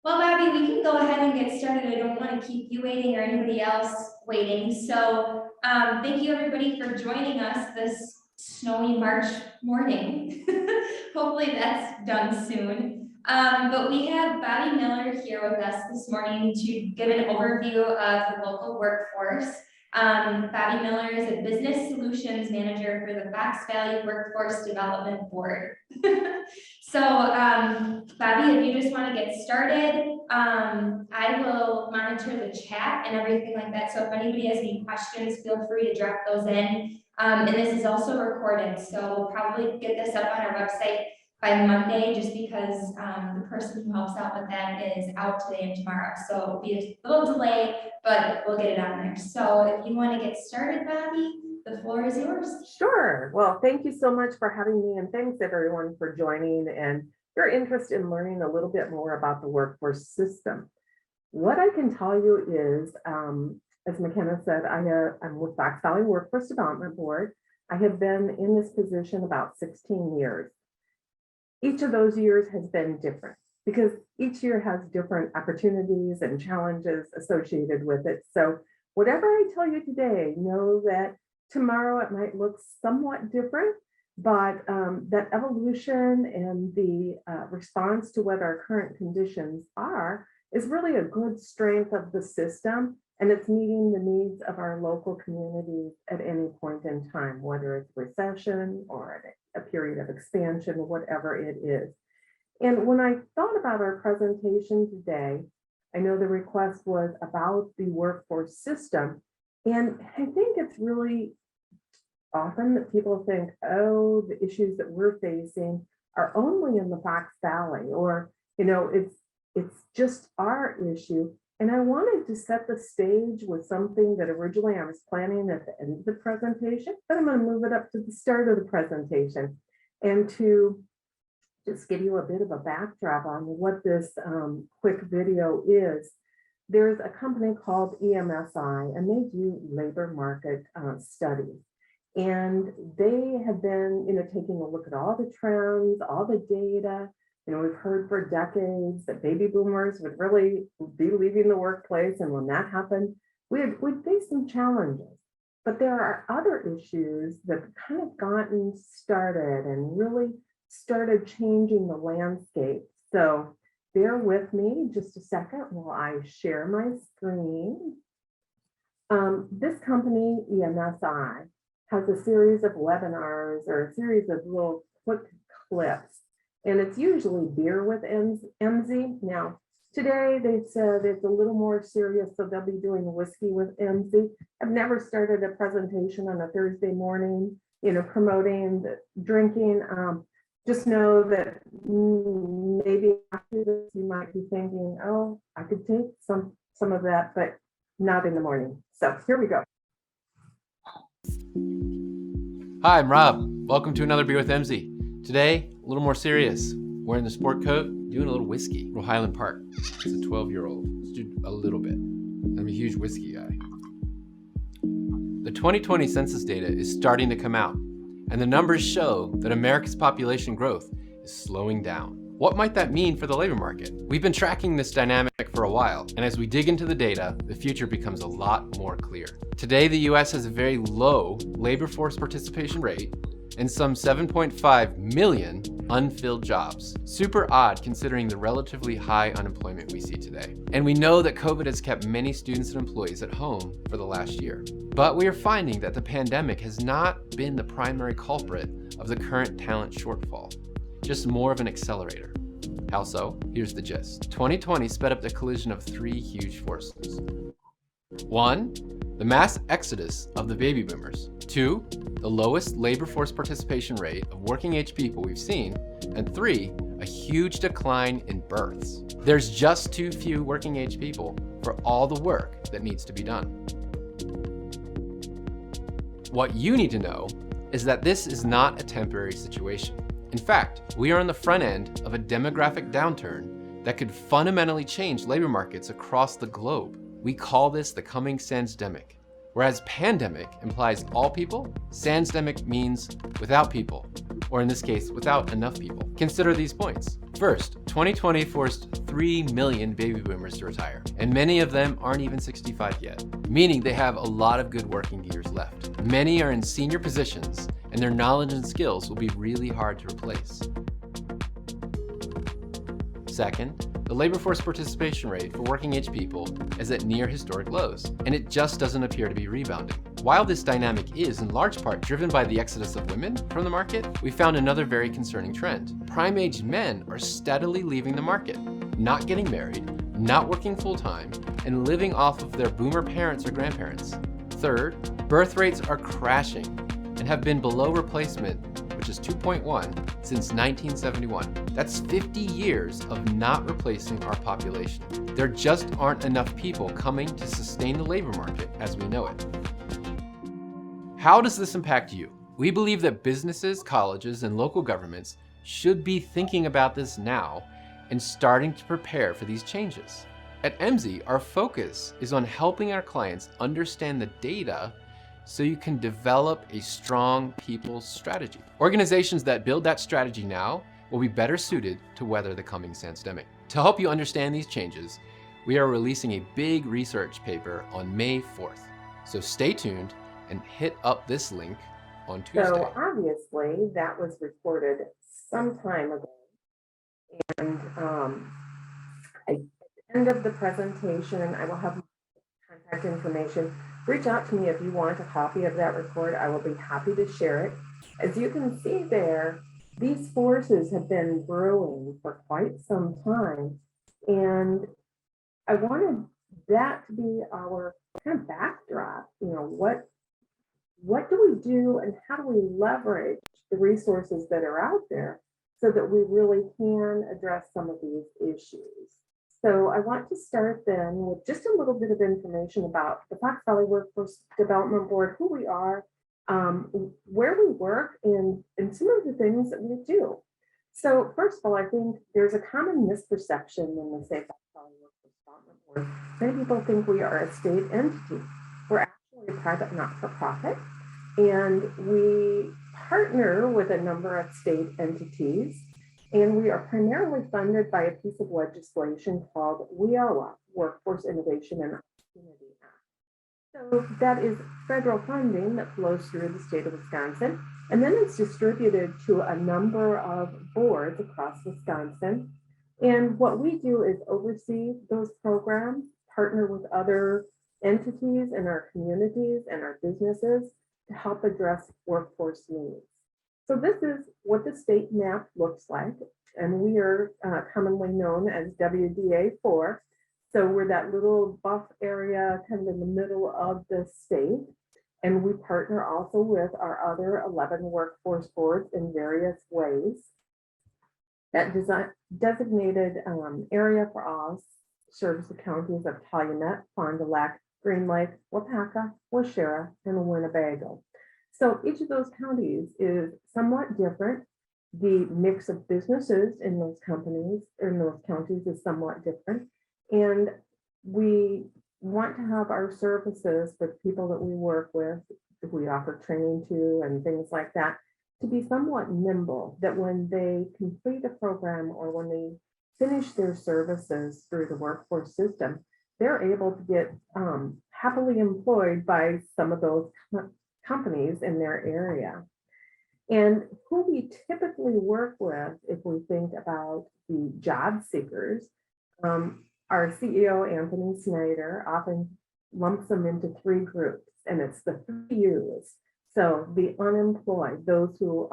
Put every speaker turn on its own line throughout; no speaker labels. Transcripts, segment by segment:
Well, Bobby, we can go ahead and get started. I don't want to keep you waiting or anybody else waiting. So thank you everybody for joining us this snowy March morning. Hopefully that's done soon. But we have Bobby Miller here with us this morning to give an overview of the local workforce. Bobby Miller is a business solutions manager for the Fox Valley Workforce Development Board. So, Bobby, if you just want to get started, I will monitor the chat and everything like that. So if anybody has any questions, feel free to drop those in. And this is also recorded, so we'll probably get this up on our website by Monday, just because the person who helps out with that is out today and tomorrow. So it'll be a little delay, but we'll get it on there. So if you want to get started, Bobby, the floor is yours.
Sure. Well, thank you so much for having me, and thanks everyone for joining and your interest in learning a little bit more about the workforce system. What I can tell you is, as McKenna said, I'm with Fox Valley Workforce Development Board. I have been in this position about 16 years. Each of those years has been different because each year has different opportunities and challenges associated with it. So whatever I tell you today, know that tomorrow it might look somewhat different, but that evolution and the response to what our current conditions are is really a good strength of the system, and it's meeting the needs of our local communities at any point in time, whether it's recession or a period of expansion, whatever it is. And when I thought about our presentation today, I know the request was about the workforce system. And I think it's really often that people think, oh, the issues that we're facing are only in the Fox Valley, or, it's just our issue. And I wanted to set the stage with something that originally I was planning at the end of the presentation, but I'm going to move it up to the start of the presentation and to just give you a bit of a backdrop on what this quick video is. There's a company called EMSI, and they do labor market studies. And they have been, taking a look at all the trends, all the data. We've heard for decades that baby boomers would really be leaving the workplace. And when that happened, we'd face some challenges. But there are other issues that have kind of gotten started and really started changing the landscape. So bear with me just a second while I share my screen. This company, EMSI, has a series of webinars or a series of little quick clips, and it's usually beer with MZ. Now, today they said it's a little more serious, so they'll be doing whiskey with MZ. I've never started a presentation on a Thursday morning, promoting the drinking. Just know that maybe after this, you might be thinking, oh, I could take some of that, but not in the morning. So here we go.
Hi, I'm Rob. Welcome to another Beer with MZ. Today, a little more serious. Wearing the sport coat, doing a little whiskey. From Highland Park. It's a 12-year-old. Let's do a little bit. I'm a huge whiskey guy. The 2020 census data is starting to come out, and the numbers show that America's population growth is slowing down. What might that mean for the labor market? We've been tracking this dynamic for a while, and as we dig into the data, the future becomes a lot more clear. Today, the US has a very low labor force participation rate and some 7.5 million unfilled jobs. Super odd considering the relatively high unemployment we see today. And we know that COVID has kept many students and employees at home for the last year. But we are finding that the pandemic has not been the primary culprit of the current talent shortfall, just more of an accelerator. How so? Here's the gist. 2020 sped up the collision of three huge forces. 1, the mass exodus of the baby boomers. 2, the lowest labor force participation rate of working age people we've seen. And 3, a huge decline in births. There's just too few working age people for all the work that needs to be done. What you need to know is that this is not a temporary situation. In fact, we are on the front end of a demographic downturn that could fundamentally change labor markets across the globe. We call this the coming sansdemic. Whereas pandemic implies all people, sansdemic means without people. or in this case, without enough people. Consider these points. First, 2020 forced 3 million baby boomers to retire, and many of them aren't even 65 yet, meaning they have a lot of good working years left. Many are in senior positions, and their knowledge and skills will be really hard to replace. Second, the labor force participation rate for working age people is at near historic lows, and it just doesn't appear to be rebounding. While this dynamic is in large part driven by the exodus of women from the market, we found another very concerning trend. Prime-aged men are steadily leaving the market, not getting married, not working full-time, and living off of their boomer parents or grandparents. Third, birth rates are crashing and have been below replacement, which is 2.1, since 1971. That's 50 years of not replacing our population. There just aren't enough people coming to sustain the labor market as we know it. How does this impact you? We believe that businesses, colleges, and local governments should be thinking about this now and starting to prepare for these changes. At Emsi, our focus is on helping our clients understand the data so you can develop a strong people strategy. Organizations that build that strategy now will be better suited to weather the coming sandstorm. To help you understand these changes, we are releasing a big research paper on May 4th. So stay tuned and hit up this link on Tuesday.
So obviously that was recorded some time ago. And at the end of the presentation, I will have contact information. Reach out to me if you want a copy of that report. I will be happy to share it. As you can see there, these forces have been brewing for quite some time. And I wanted that to be our kind of backdrop. You know, what do we do and how do we leverage the resources that are out there so that we really can address some of these issues? So I want to start then with just a little bit of information about the Fox Valley Workforce Development Board, who we are, where we work, and some of the things that we do. So first of all, I think there's a common misperception when we say Fox Valley Workforce Development Board. Many people think we are a state entity. We're actually a private not-for-profit, and we partner with a number of state entities. And we are primarily funded by a piece of legislation called WIOA, Workforce Innovation and Opportunity Act. So that is federal funding that flows through the state of Wisconsin, and then it's distributed to a number of boards across Wisconsin. And what we do is oversee those programs, partner with other entities in our communities and our businesses to help address workforce needs. So this is what the state map looks like, and we are commonly known as WDA4. So we're that little buff area kind of in the middle of the state, and we partner also with our other 11 workforce boards in various ways. That designated area for us serves the counties of Calumet, Fond du Lac, Green Lake, Wapaka, Waushara, and Winnebago. So each of those counties is somewhat different. The mix of businesses in those companies, in those counties, is somewhat different. And we want to have our services for the people that we work with, if we offer training to and things like that, to be somewhat nimble, that when they complete a program or when they finish their services through the workforce system, they're able to get happily employed by some of those companies in their area. And who we typically work with, if we think about the job seekers, our CEO, Anthony Snyder, often lumps them into three groups, and it's the 3 U's. So the unemployed, those who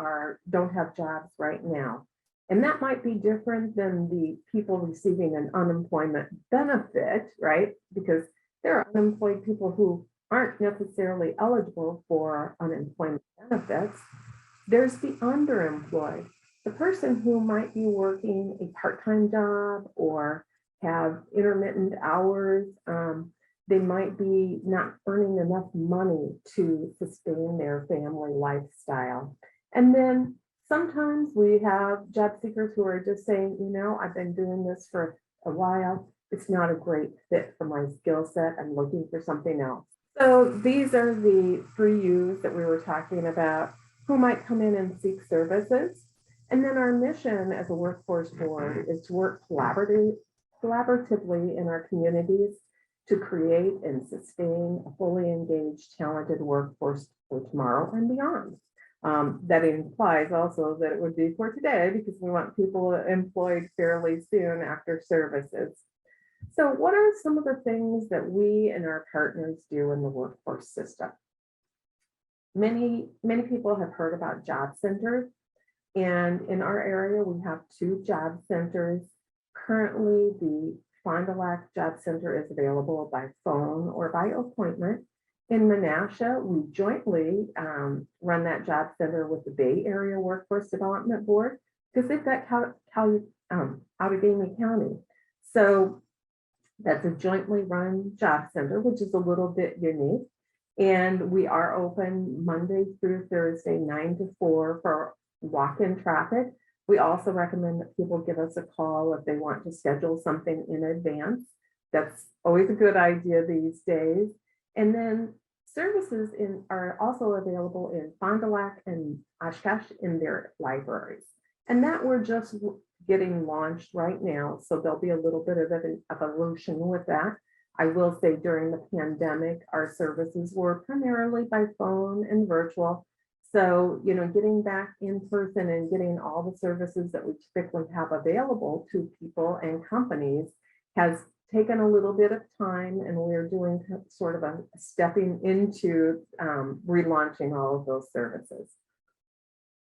don't have jobs right now. And that might be different than the people receiving an unemployment benefit, right? Because there are unemployed people who aren't necessarily eligible for unemployment benefits. There's the underemployed, the person who might be working a part-time job or have intermittent hours. They might be not earning enough money to sustain their family lifestyle. And then sometimes we have job seekers who are just saying, you know, I've been doing this for a while. It's not a great fit for my skill set. I'm looking for something else. So these are the 3 U's that we were talking about. who might come in and seek services. And then our mission as a workforce board is to work collaboratively in our communities to create and sustain a fully engaged, talented workforce for tomorrow and beyond. That implies also that it would be for today because we want people employed fairly soon after services. So what are some of the things that we and our partners do in the workforce system? Many people have heard about job centers, and in our area, we have 2 job centers. Currently, the Fond du Lac Job Center is available by phone or by appointment. In Menasha, we jointly run that job center with the Bay Area Workforce Development Board because they've got Outagamie County. So that's a jointly run job center, which is a little bit unique. And we are open Monday through Thursday, 9 to 4 for walk-in traffic. We also recommend that people give us a call if they want to schedule something in advance. That's always a good idea these days. And then services are also available in Fond du Lac and Oshkosh in their libraries. And that we're just getting launched right now. So there'll be a little bit of an evolution with that. I will say during the pandemic, our services were primarily by phone and virtual. So, getting back in person and getting all the services that we typically have available to people and companies has taken a little bit of time, and we're doing sort of a stepping into relaunching all of those services.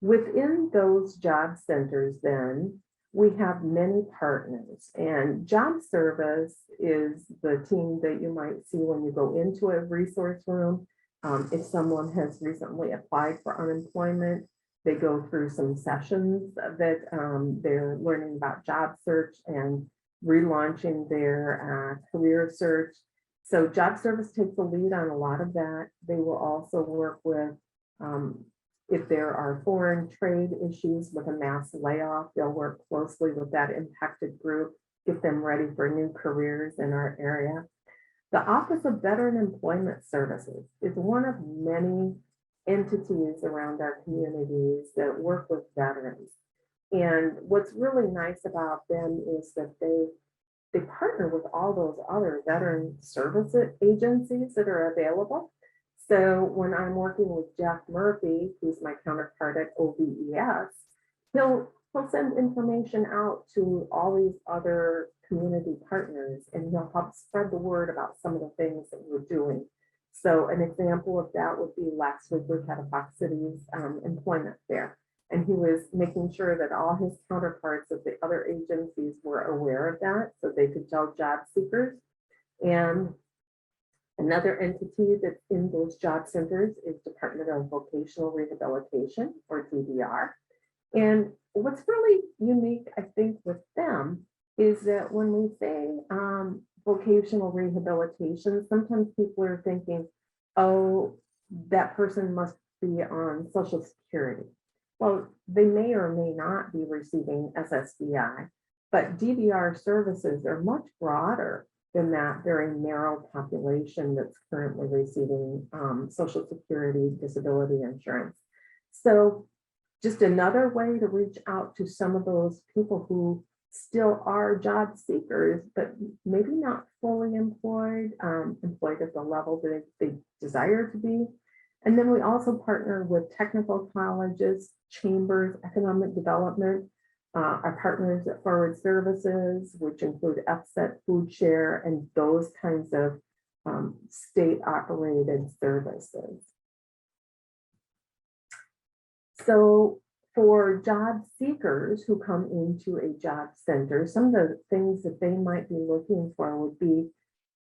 Within those job centers, then, we have many partners, and Job Service is the team that you might see when you go into a resource room. If someone has recently applied for unemployment, they go through some sessions that they're learning about job search and relaunching their career search. So Job Service takes the lead on a lot of that. They will also work with, if there are foreign trade issues with a mass layoff, they'll work closely with that impacted group, get them ready for new careers in our area. The Office of Veteran Employment Services is one of many entities around our communities that work with veterans. And what's really nice about them is that they partner with all those other veteran service agencies that are available. So when I'm working with Jeff Murphy, who's my counterpart at OVES, he'll send information out to all these other community partners, and he'll help spread the word about some of the things that we're doing. So an example of that would be last week we had a Fox Cities employment fair, and he was making sure that all his counterparts of the other agencies were aware of that so they could tell job seekers. And another entity that's in those job centers is Department of Vocational Rehabilitation, or DVR. And what's really unique, I think, with them is that when we say vocational rehabilitation, sometimes people are thinking, oh, that person must be on Social Security. Well, they may or may not be receiving SSDI, but DVR services are much broader than that very narrow population that's currently receiving Social Security disability insurance. So just another way to reach out to some of those people who still are job seekers, but maybe not fully employed at the level that they desire to be. And then we also partner with technical colleges, chambers, economic development, our partners at Forward Services, which include FSET, Food Share, and those kinds of state-operated services. So for job seekers who come into a job center, some of the things that they might be looking for would be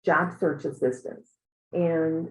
job search assistance. And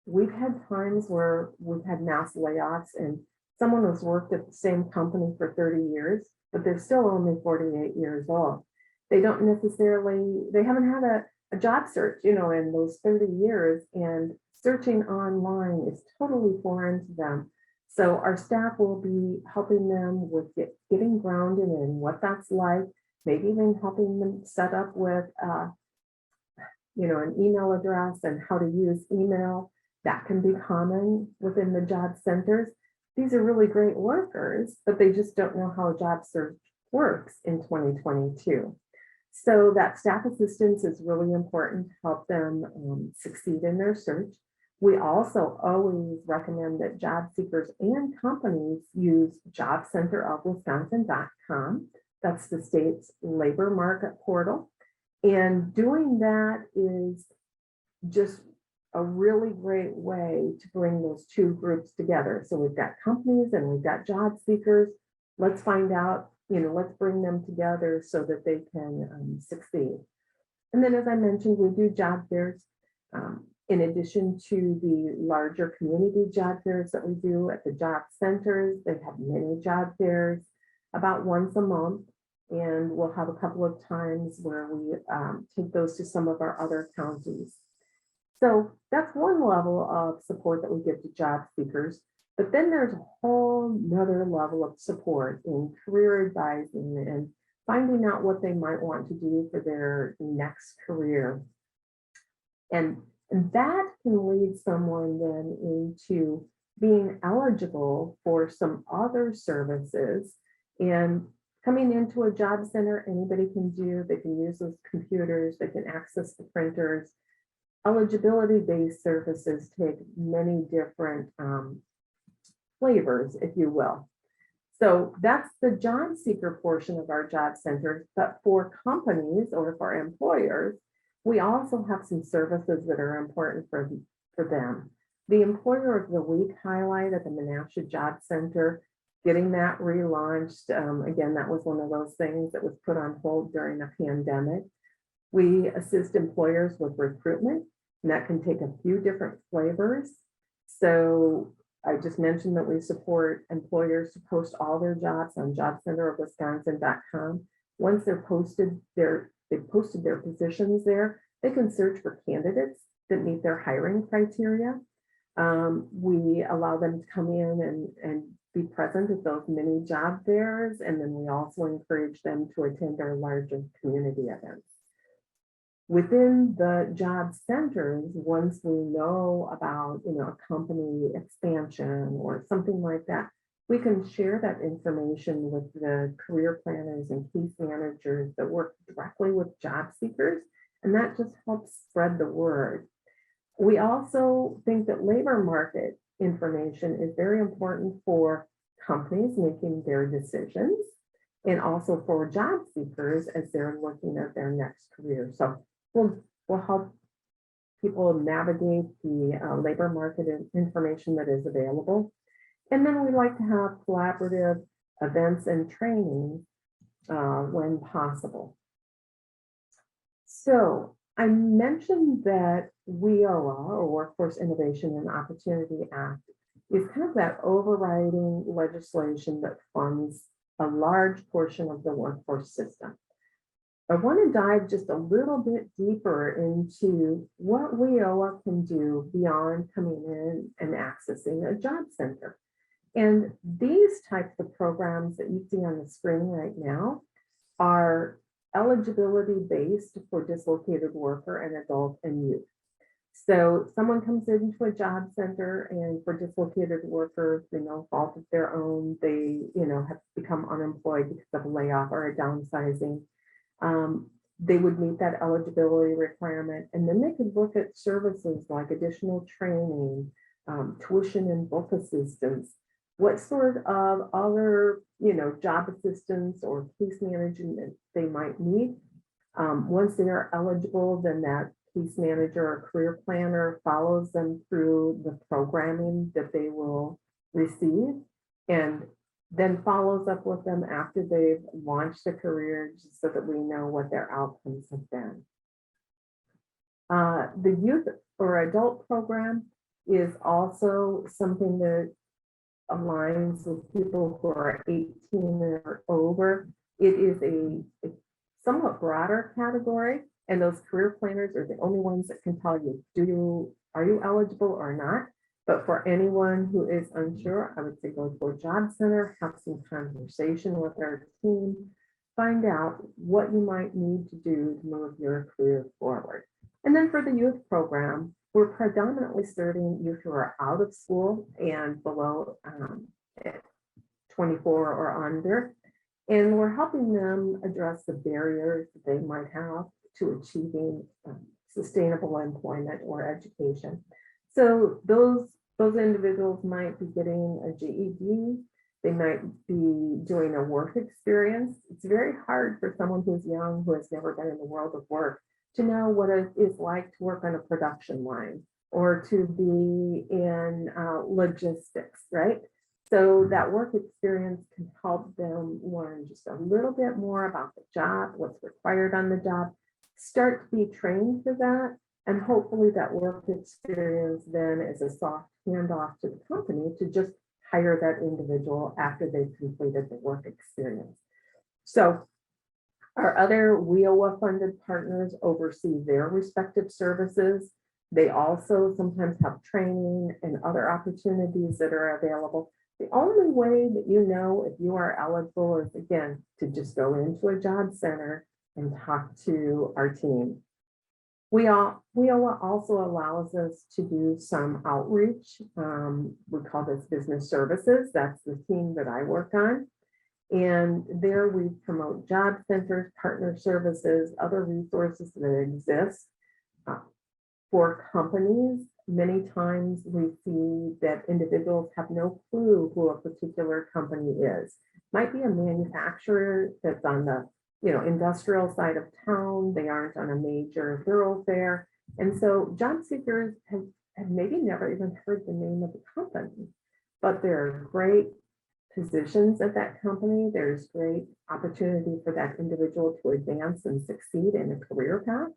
we've had times where we've had mass layoffs and someone has worked at the same company for 30 years, but they're still only 48 years old. They don't necessarily, they haven't had a job search, in those 30 years, and searching online is totally foreign to them. So our staff will be helping them with getting grounded in what that's like, maybe even helping them set up with, an email address and how to use email. That can be common within the job centers. these are really great workers, but they just don't know how a job search works in 2022. So that staff assistance is really important to help them succeed in their search. We also always recommend that job seekers and companies use jobcenterofwisconsin.com. That's the state's labor market portal. And doing that is just a really great way to bring those two groups together. So we've got companies and we've got job seekers. Let's find out, let's bring them together so that they can succeed. And then, as I mentioned, we do job fairs. In addition to the larger community job fairs that we do at the job centers, they have many job fairs about once a month. And we'll have a couple of times where we take those to some of our other counties. So that's one level of support that we give to job seekers. But then there's a whole nother level of support in career advising and finding out what they might want to do for their next career. And that can lead someone then into being eligible for some other services. And coming into a job center, anybody can do, they can use those computers, they can access the printers. Eligibility-based services take many different flavors, if you will. So that's the job seeker portion of our job centers. But for companies or for employers, we also have some services that are important for them. The Employer of the Week highlight at the Menasha Job Center, getting that relaunched. Again, that was one of those things that was put on hold during the pandemic. We assist employers with recruitment, and that can take a few different flavors. So I just mentioned that we support employers to post all their jobs on jobcenterofwisconsin.com. Once they're posted, they've posted their positions there, they can search for candidates that meet their hiring criteria. We allow them to come in and be present at those mini job fairs, and then we also encourage them to attend our larger community events. Within the job centers, once we know about a company expansion or something like that, we can share that information with the career planners and case managers that work directly with job seekers, and that just helps spread the word. We also think that labor market information is very important for companies making their decisions and also for job seekers as they're looking at their next career. So we'll help people navigate the labor market information that is available. And then we like to have collaborative events and training when possible. So I mentioned that WIOA, or Workforce Innovation and Opportunity Act, is kind of that overriding legislation that funds a large portion of the workforce system. I want to dive just a little bit deeper into what WIOA can do beyond coming in and accessing a job center. And these types of programs that you see on the screen right now are eligibility based for dislocated worker and adult and youth. So someone comes into a job center, and for dislocated workers, no fault of their own, they have become unemployed because of a layoff or a downsizing. They would meet that eligibility requirement, and then they could look at services like additional training, tuition and book assistance, what sort of other job assistance or case management they might need. Once they are eligible, then that case manager or career planner follows them through the programming that they will receive, and then follows up with them after they've launched a career, just so that we know what their outcomes have been. The youth or adult program is also something that aligns with people who are 18 or over. It is a somewhat broader category, and those career planners are the only ones that can tell you, are you eligible or not? But for anyone who is unsure, I would say go to a job center, have some conversation with our team, find out what you might need to do to move your career forward. And then for the youth program, we're predominantly serving youth who are out of school and below at 24 or under. And we're helping them address the barriers that they might have to achieving sustainable employment or education. So those individuals might be getting a GED. They might be doing a work experience. It's very hard for someone who's young, who has never been in the world of work, to know what it is like to work on a production line or to be in logistics, right? So that work experience can help them learn just a little bit more about the job, what's required on the job, start to be trained for that, and hopefully that work experience then is a soft handoff to the company to just hire that individual after they've completed the work experience. So our other WIOA funded partners oversee their respective services. They also sometimes have training and other opportunities that are available. The only way that you know if you are eligible is, again, to just go into a job center and talk to our team. WIOA also allows us to do some outreach. We call this business services. That's the team that I work on. And there we promote job centers, partner services, other resources that exist for companies. Many times we see that individuals have no clue who a particular company is. Might be a manufacturer that's on the industrial side of town. They aren't on a major thoroughfare. And so job seekers have maybe never even heard the name of the company, but there are great positions at that company. There's great opportunity for that individual to advance and succeed in a career path.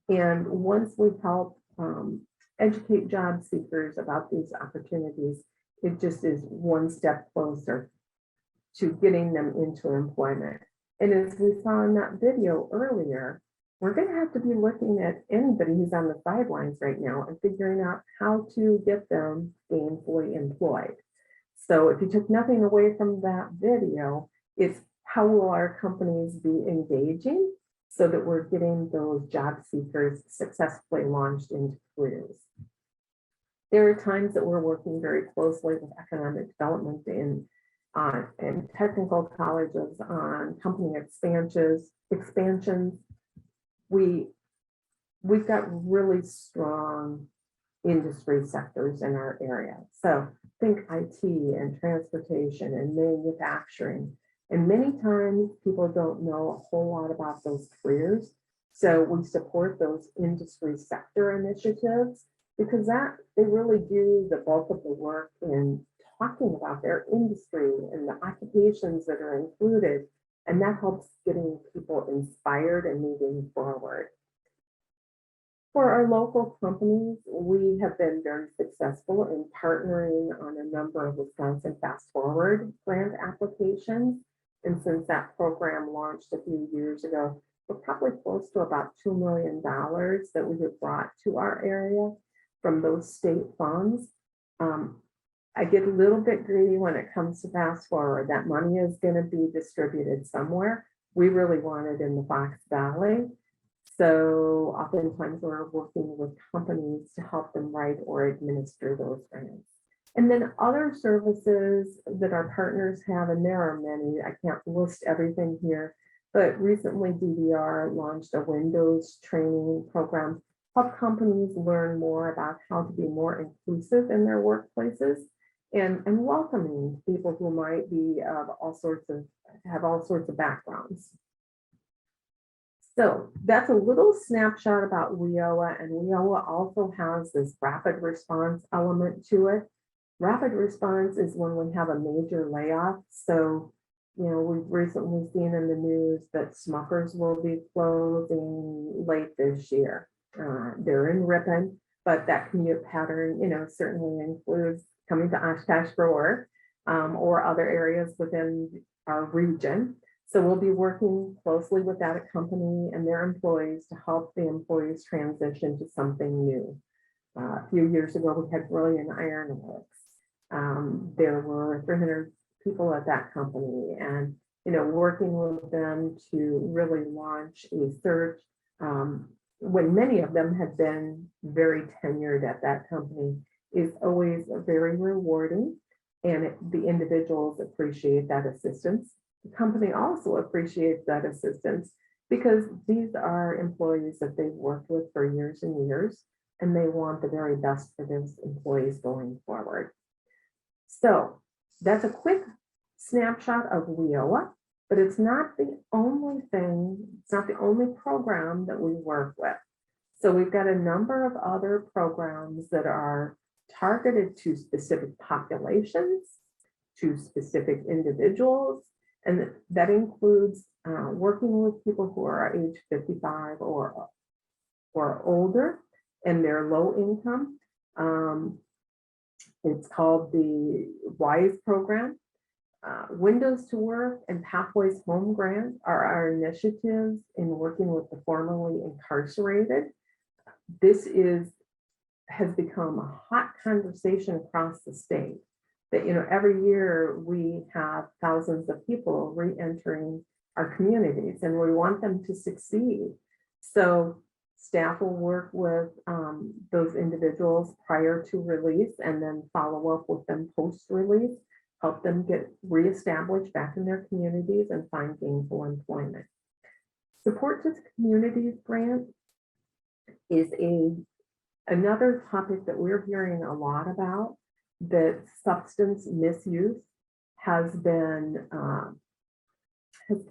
And once we help educate job seekers about these opportunities, it just is one step closer to getting them into employment. And as we saw in that video earlier, we're going to have to be looking at anybody who's on the sidelines right now and figuring out how to get them gainfully employed. So if you took nothing away from that video, it's how will our companies be engaging so that we're getting those job seekers successfully launched into careers. There are times that we're working very closely with economic development in technical colleges on company expansions. We've got really strong industry sectors in our area. So think IT and transportation and manufacturing. And many times people don't know a whole lot about those careers. So we support those industry sector initiatives because they really do the bulk of the work in talking about their industry and the occupations that are included. And that helps getting people inspired and moving forward. For our local companies, we have been very successful in partnering on a number of Wisconsin Fast Forward grant applications. And since that program launched a few years ago, we're probably close to about $2 million that we have brought to our area from those state funds. I get a little bit greedy when it comes to Fast Forward. That money is going to be distributed somewhere. We really want it in the Fox Valley. So oftentimes we're working with companies to help them write or administer those grants. And then other services that our partners have, and there are many, I can't list everything here, but recently DDR launched a Windows training program, help companies learn more about how to be more inclusive in their workplaces and welcoming people who might be have all sorts of backgrounds. So that's a little snapshot about WIOA, and WIOA also has this rapid response element to it. Rapid response is when we have a major layoff. So, we've recently seen in the news that Smuckers will be closing late this year. They're in Ripon, but that commute pattern, certainly includes coming to Oshkosh for work or other areas within our region. So we'll be working closely with that company and their employees to help the employees transition to something new. A few years ago, we had Brilliant Iron Works. There were 300 people at that company, and working with them to really launch a search when many of them had been very tenured at that company is always very rewarding. and the individuals appreciate that assistance. The company also appreciates that assistance because these are employees that they've worked with for years and years, and they want the very best for those employees going forward. So that's a quick snapshot of WIOA, but it's not the only thing, it's not the only program that we work with. So we've got a number of other programs that are targeted to specific populations, to specific individuals, and that includes working with people who are age 55 or older, and they're low income. It's called the WISE program. Windows to Work and Pathways Home Grant are our initiatives in working with the formerly incarcerated. This has become a hot conversation across the state that, every year we have thousands of people re-entering our communities and we want them to succeed. So staff will work with those individuals prior to release and then follow up with them post-release, help them get reestablished back in their communities and find gainful employment. Support to Communities grant is another topic that we're hearing a lot about, that substance misuse has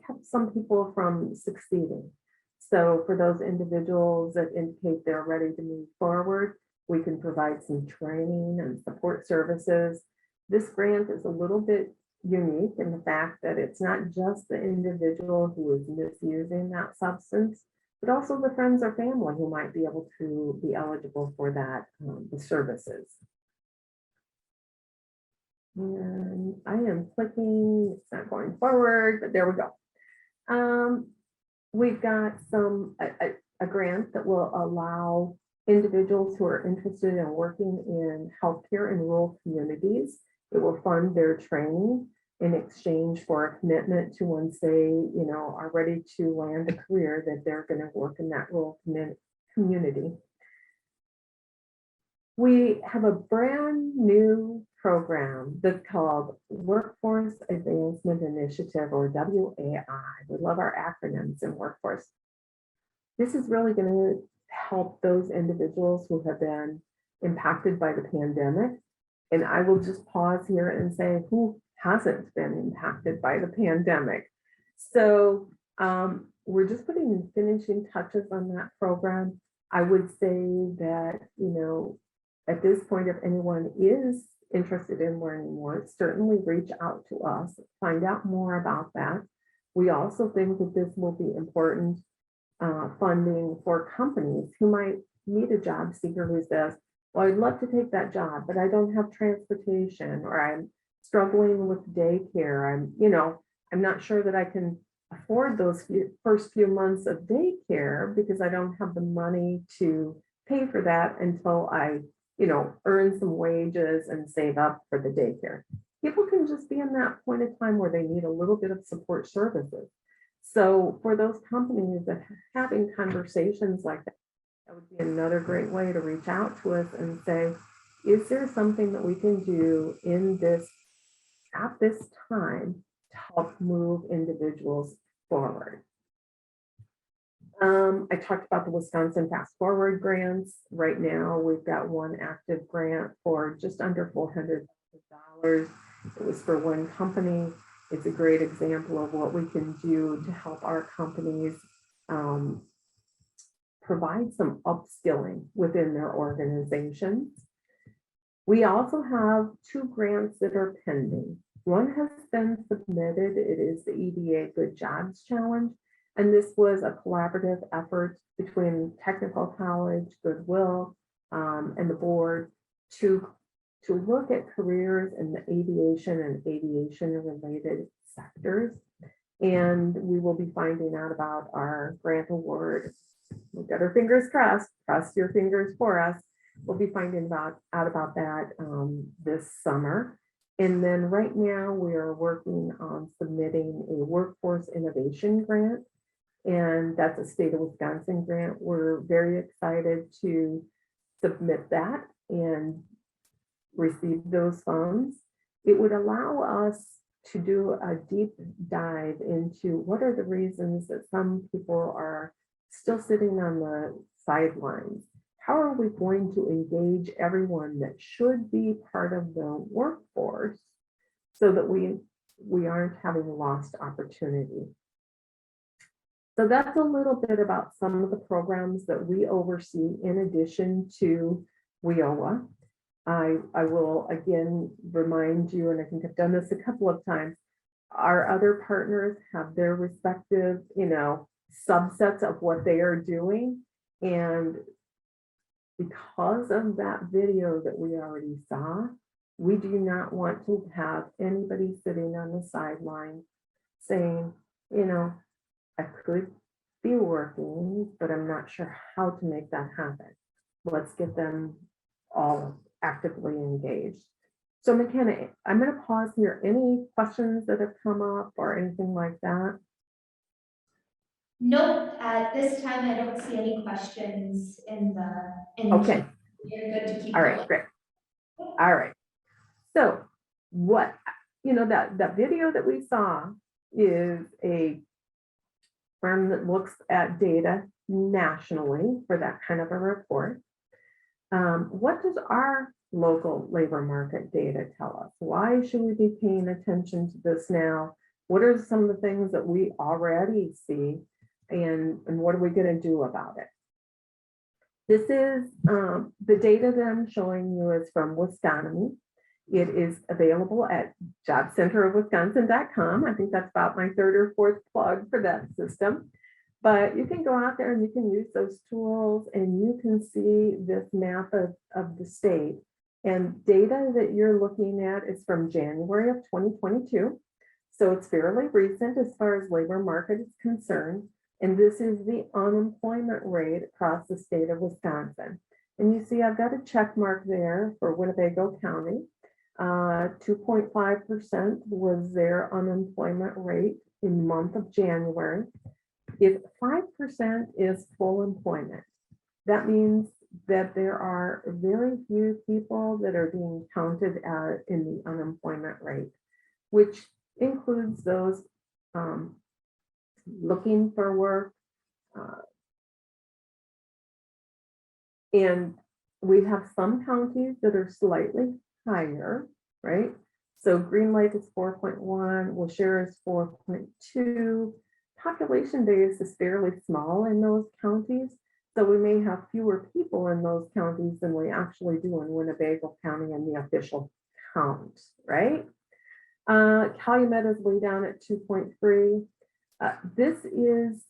kept some people from succeeding. So for those individuals that indicate they're ready to move forward, we can provide some training and support services. This grant is a little bit unique in the fact that it's not just the individual who is misusing that substance, but also the friends or family who might be able to be eligible for that, the services. And I am clicking, it's not going forward, but there we go. We've got a grant that will allow individuals who are interested in working in healthcare in rural communities. It will fund their training in exchange for a commitment to, once they, are ready to land a career, that they're going to work in that rural community. We have a brand new program that's called Workforce Advancement Initiative, or WAI. We love our acronyms in workforce. This is really going to help those individuals who have been impacted by the pandemic. And I will just pause here and say, who hasn't been impacted by the pandemic? So we're just putting finishing touches on that program. I would say that, at this point, if anyone is interested in learning more, certainly reach out to us, find out more about that. We also think that this will be important funding for companies who might need a job seeker who says, well, I'd love to take that job, but I don't have transportation, or I'm struggling with daycare. I'm not sure that I can afford those first few months of daycare because I don't have the money to pay for that until I, earn some wages and save up for the daycare. People can just be in that point of time where they need a little bit of support services. So for those companies that are having conversations like that, that would be another great way to reach out to us and say, is there something that we can do at this time to help move individuals forward? I talked about the Wisconsin Fast Forward grants. Right now, we've got one active grant for just under $400,000. It was for one company. It's a great example of what we can do to help our companies provide some upskilling within their organizations. We also have two grants that are pending. One has been submitted. It is the EDA Good Jobs Challenge. And this was a collaborative effort between Technical College, Goodwill, and the board to look at careers in the aviation and aviation-related sectors. And we will be finding out about our grant award. We've got our fingers crossed. Cross your fingers for us. We'll be finding out about that this summer. And then right now we are working on submitting a workforce innovation grant. And that's a state of Wisconsin grant. We're very excited to submit that and receive those funds. it would allow us to do a deep dive into what are the reasons that some people are still sitting on the sidelines. How are we going to engage everyone that should be part of the workforce so that we aren't having lost opportunity? So that's a little bit about some of the programs that we oversee in addition to WIOA. I will again remind you, and I think I've done this a couple of times, our other partners have their respective, subsets of what they are doing. And because of that video that we already saw, we do not want to have anybody sitting on the sideline saying, I could be working, but I'm not sure how to make that happen. Let's get them all actively engaged. So McKenna, I'm going to pause here. Any questions that have come up or anything like that?
Nope, at this time, I don't see any questions in the.
Okay.
You're good to keep
All
going.
right, great. All right. So what, that video that we saw is a firm that looks at data nationally for that kind of a report. What does our local labor market data tell us? Why should we be paying attention to this now? What are some of the things that we already see, and what are we going to do about it? This is the data that I'm showing you is from Wisconomy. It is available at jobcenterofwisconsin.com. I think that's about my third or fourth plug for that system. But you can go out there and you can use those tools and you can see this map of the state. And data that you're looking at is from January of 2022. So it's fairly recent as far as labor market is concerned. And this is the unemployment rate across the state of Wisconsin. And you see I've got a check mark there for Winnebago County. 2.5% was their unemployment rate in the month of January. If 5% is full employment, that means that there are very few people that are being counted in the unemployment rate, which includes those looking for work. And we have some counties that are slightly higher, right? So Green Lake is 4.1, Washera is 4.2. Population base is fairly small in those counties. So we may have fewer people in those counties than we actually do in Winnebago County in the official count, right? Calumet is way down at 2.3. This is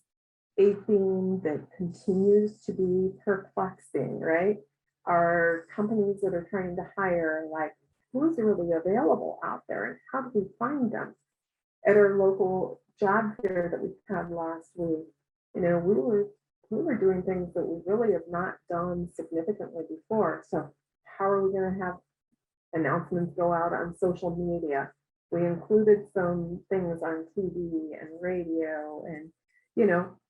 a theme that continues to be perplexing, right? Our companies that are trying to hire, like, who's really available out there and how do we find them? At our local job fair that we had last week, we were doing things that we really have not done significantly before. So how are we going to have announcements go out on social media? We included some things on TV and radio and,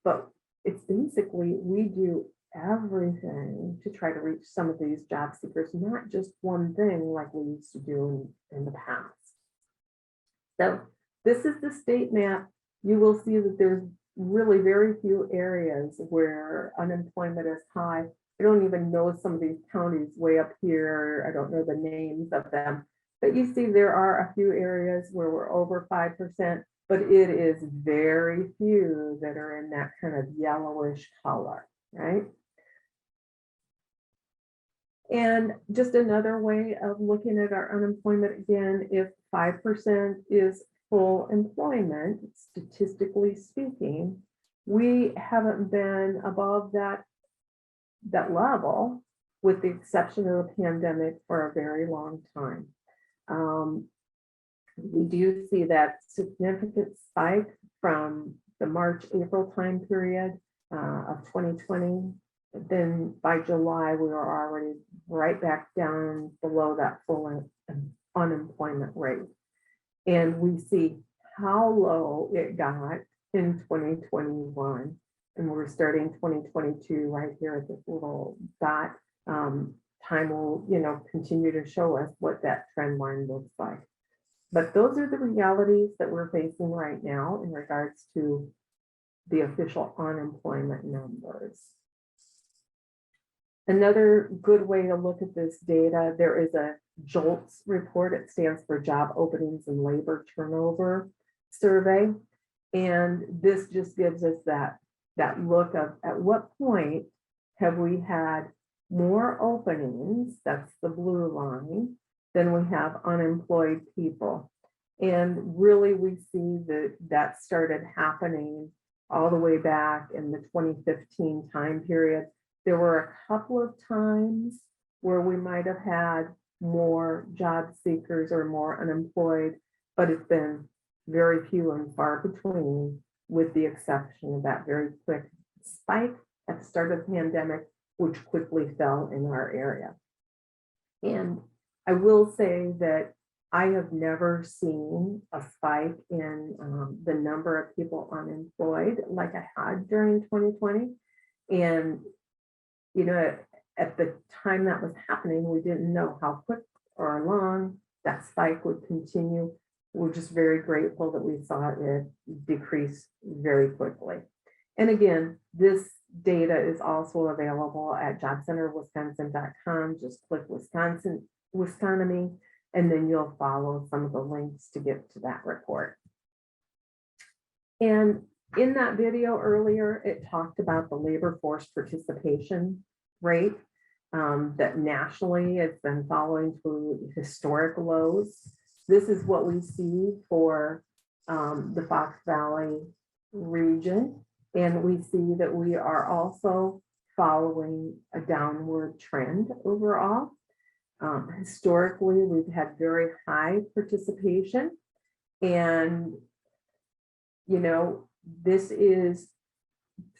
but it's basically, we do everything to try to reach some of these job seekers, not just one thing like we used to do in the past. So this is the state map. You will see that there's really very few areas where unemployment is high. I don't even know some of these counties way up here. I don't know the names of them, but you see there are a few areas where we're over 5%, but it is very few that are in that kind of yellowish color, right? And just another way of looking at our unemployment, again, if 5% is full employment, statistically speaking, we haven't been above that level, with the exception of the pandemic, for a very long time. We do see that significant spike from the March-April time period of 2020. Then by July, we were already right back down below that full unemployment rate. And we see how low it got in 2021. And we're starting 2022 right here at this little dot. Time will, continue to show us what that trend line looks like. But those are the realities that we're facing right now in regards to the official unemployment numbers. Another good way to look at this data, there is a JOLTS report. It stands for Job Openings and Labor Turnover Survey. And this just gives us that look of at what point have we had more openings, that's the blue line, than we have unemployed people. And really we see that started happening all the way back in the 2015 time period. There were a couple of times where we might have had more job seekers or more unemployed, but it's been very few and far between, with the exception of that very quick spike at the start of the pandemic, which quickly fell in our area. And I will say that I have never seen a spike in the number of people unemployed like I had during 2020. And you know, at the time that was happening, we didn't know how quick or long that spike would continue. We're just very grateful that we saw it decrease very quickly. And again, this data is also available at jobcenterwisconsin.com. Just click Wisconomy, and then you'll follow some of the links to get to that report. And in that video earlier, it talked about the labor force participation rate that nationally it's been following through historic lows. This is what we see for the Fox Valley region. And we see that we are also following a downward trend overall. Historically, we've had very high participation. And, you know, this is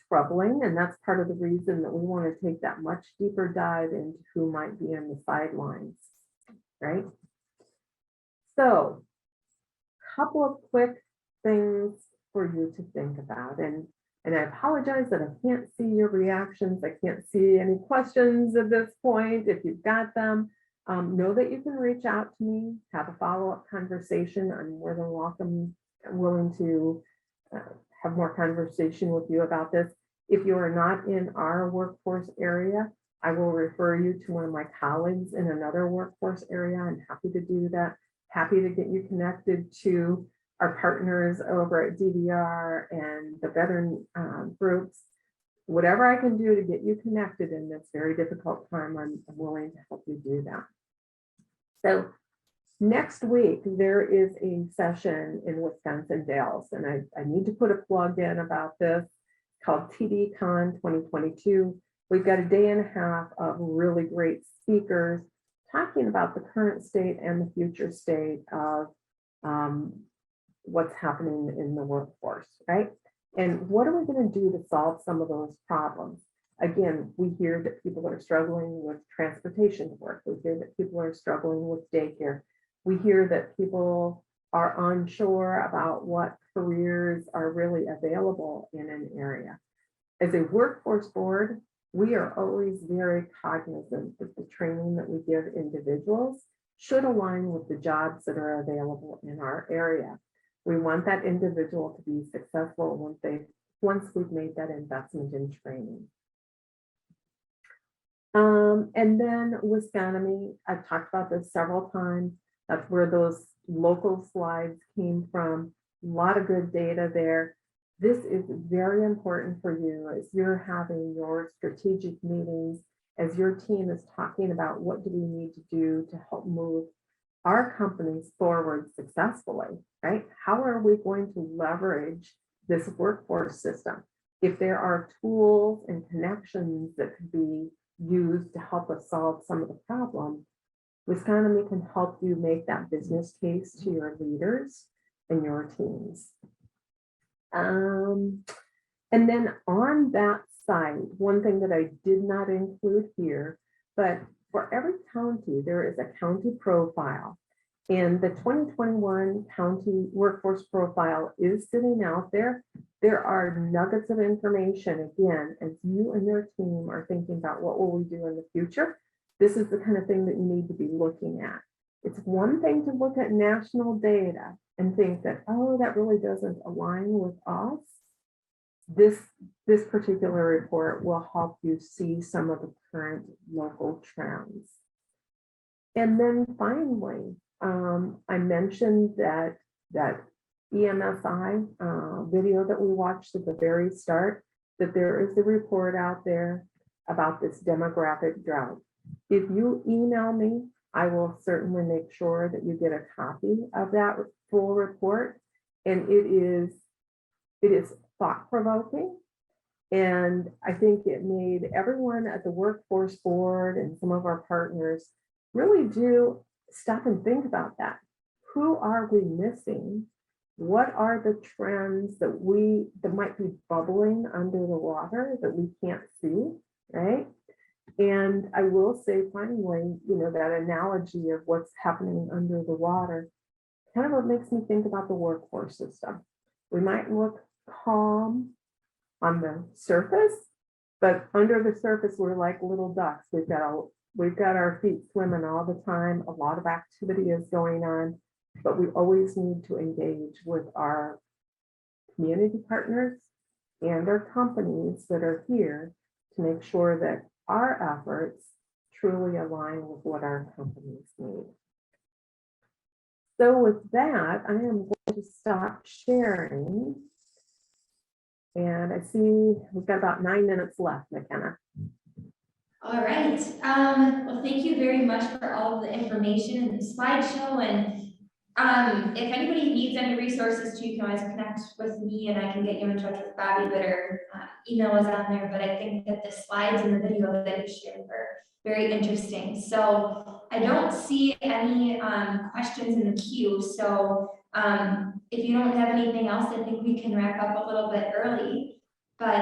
troubling, and that's part of the reason that we want to take that much deeper dive into who might be in the sidelines, right? So, a couple of quick things for you to think about, and I apologize that I can't see your reactions. I can't see any questions at this point. If you've got them, know that you can reach out to me, have a follow-up conversation. I'm more than welcome, willing to have more conversation with you about this. If you are not in our workforce area, I will refer you to one of my colleagues in another workforce area. I'm happy to do that. Happy to get you connected to our partners over at DVR and the veteran groups. Whatever I can do to get you connected in this very difficult time, I'm willing to help you do that. So next week, there is a session in Wisconsin Dells, and I need to put a plug in about this, called TDCon 2022. We've got a day and a half of really great speakers talking about the current state and the future state of what's happening in the workforce, right? And what are we going to do to solve some of those problems? Again, we hear that people are struggling with transportation to work. We hear that people are struggling with daycare. We hear that people are unsure about what careers are really available in an area. As a workforce board, we are always very cognizant that the training that we give individuals should align with the jobs that are available in our area. We want that individual to be successful once we've made that investment in training. And then Wisconomy, I've talked about this several times. That's where those local slides came from. A lot of good data there. This is very important for you as you're having your strategic meetings, as your team is talking about what do we need to do to help move our companies forward successfully, right? How are we going to leverage this workforce system? If there are tools and connections that could be used to help us solve some of the problems, Wisconomy can help you make that business case to your leaders and your teams. And then on that side, one thing that I did not include here, but for every county, there is a county profile. And the 2021 county workforce profile is sitting out there. There are nuggets of information, again, as you and your team are thinking about what will we do in the future. This is the kind of thing that you need to be looking at. It's one thing to look at national data and think that, oh, that really doesn't align with us. This particular report will help you see some of the current local trends. And then finally, I mentioned that EMSI video that we watched at the very start, that there is a report out there about this demographic drought. If you email me, I will certainly make sure that you get a copy of that full report. And it is thought-provoking. And I think it made everyone at the workforce board and some of our partners really do stop and think about that. Who are we missing? What are the trends that might be bubbling under the water that we can't see, right? And I will say finally, that analogy of what's happening under the water kind of what makes me think about the workforce system. We might look calm on the surface, but under the surface, we're like little ducks. We've got our feet swimming all the time. A lot of activity is going on, but we always need to engage with our community partners and our companies that are here to make sure that our efforts truly align with what our companies need. So with that, I am going to stop sharing. And I see we've got about 9 minutes left, McKenna.
All right. Well, thank you very much for all of the information and the slideshow. And if anybody needs any resources too, you can always connect with me and I can get you in touch with Bobby, but her email is on there. But I think that the slides and the video that you shared were very interesting. So I don't see any questions in the queue. So if you don't have anything else, I think we can wrap up a little bit early. But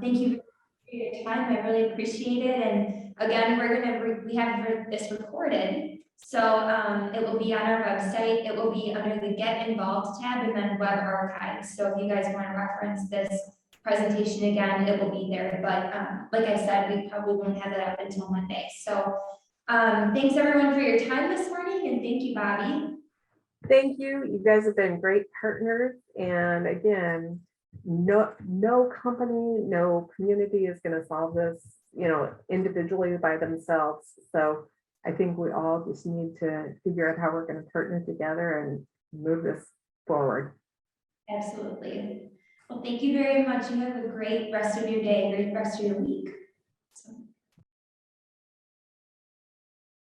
thank you for your time. I really appreciate it. And again, we have this recorded. So it will be on our website. It will be under the Get Involved tab and then Web Archives. So if you guys want to reference this presentation again, it will be there. But like I said, we probably won't have it up until Monday. So thanks everyone for your time this morning, and thank you, Bobby.
Thank you. You guys have been great partners. And again, no company, no community is going to solve this, individually by themselves. So I think we all just need to figure out how we're going to partner together and move this forward.
Absolutely. Well, thank you very much. You have a great rest of your day, great rest of your week. So.